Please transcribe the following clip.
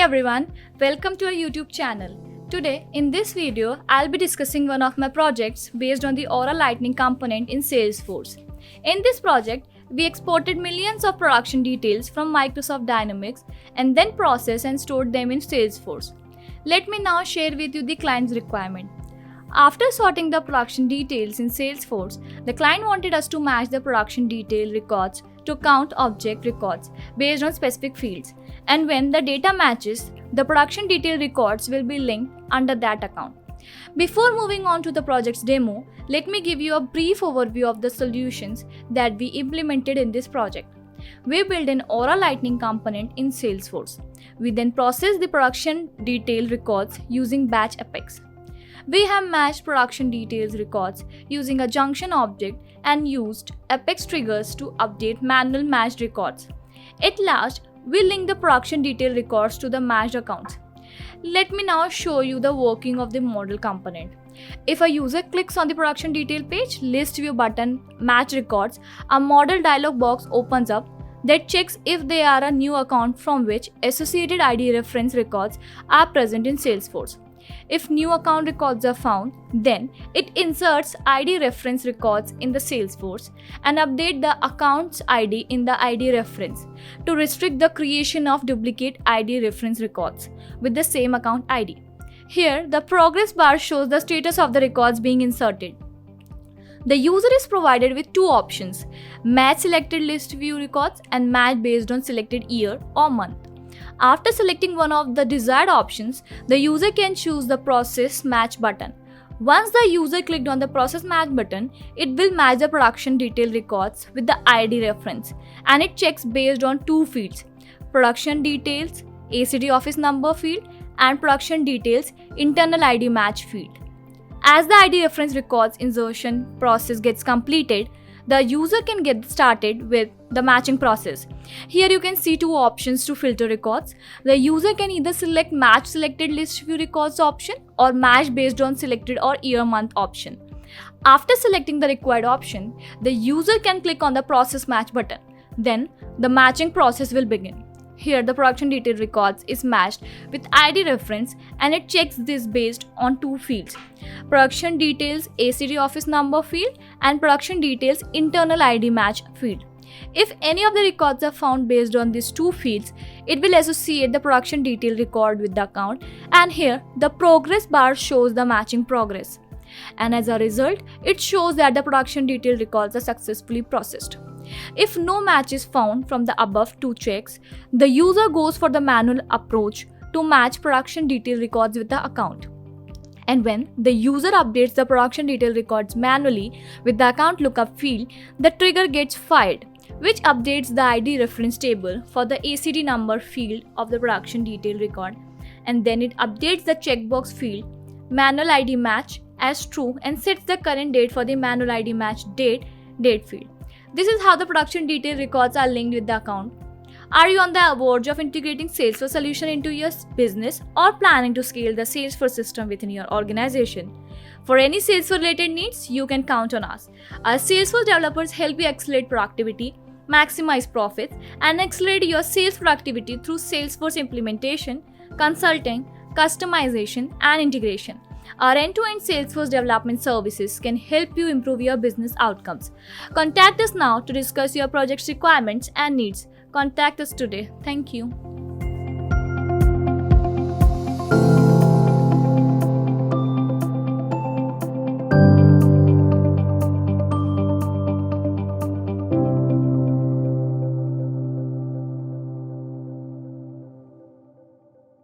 everyone, welcome to our YouTube channel. Today, in this video, I'll be discussing one of my projects based on the Aura Lightning component in Salesforce. In this project, we exported millions of production details from Microsoft Dynamics and then processed and stored them in Salesforce. Let me now share with you the client's requirement. After sorting the production details in Salesforce, the client wanted us to match the production detail records to count object records based on specific fields. And when the data matches, the production detail records will be linked under that account. Before moving on to the project's demo, let me give you a brief overview of the solutions that we implemented in this project. We built an Aura Lightning component in Salesforce. We then processed the production detail records using batch Apex. We have matched production details records using a junction object and used Apex triggers to update manual matched records. At last, we link the production detail records to the matched accounts. Let me now show you the working of the model component. If a user clicks on the production detail page, list view button, match records, a model dialog box opens up that checks if they are a new account from which associated ID reference records are present in Salesforce. If new account records are found, then it inserts ID reference records in the Salesforce and update the account's ID in the ID reference to restrict the creation of duplicate ID reference records with the same account ID. Here, the progress bar shows the status of the records being inserted. The user is provided with two options: match selected list view records and match based on selected year or month. After selecting one of the desired options, the user can choose the Process Match button. Once the user clicked on the Process Match button, it will match the production detail records with the ID reference, and it checks based on two fields: Production Details ACD Office Number field and Production Details Internal ID Match field. As the ID reference records insertion process gets completed, the user can get started with the matching process. Here you can see two options to filter records. The user can either select Match Selected List View Records option or Match Based on Selected or Year Month option. After selecting the required option, the user can click on the Process Match button. Then the matching process will begin. Here the production detail records is matched with ID reference and it checks this based on two fields: Production Details ACD Office Number field and Production Details Internal ID Match field. If any of the records are found based on these two fields, it will associate the production detail record with the account, and here the progress bar shows the matching progress. And as a result, it shows that the production detail records are successfully processed. If no match is found from the above two checks, the user goes for the manual approach to match production detail records with the account. And when the user updates the production detail records manually with the account lookup field, the trigger gets fired, which updates the ID reference table for the ACD number field of the production detail record, and then it updates the checkbox field manual ID match as true and sets the current date for the manual ID match date field. This is how the production detail records are linked with the account. Are you on the verge of integrating Salesforce solution into your business or planning to scale the Salesforce system within your organization? For any Salesforce related needs, you can count on us. Our Salesforce developers help you accelerate productivity, maximize profits, and accelerate your sales productivity through Salesforce implementation, consulting, customization, and integration. Our end-to-end Salesforce development services can help you improve your business outcomes. Contact us now to discuss your project's requirements and needs. Contact us today. Thank you.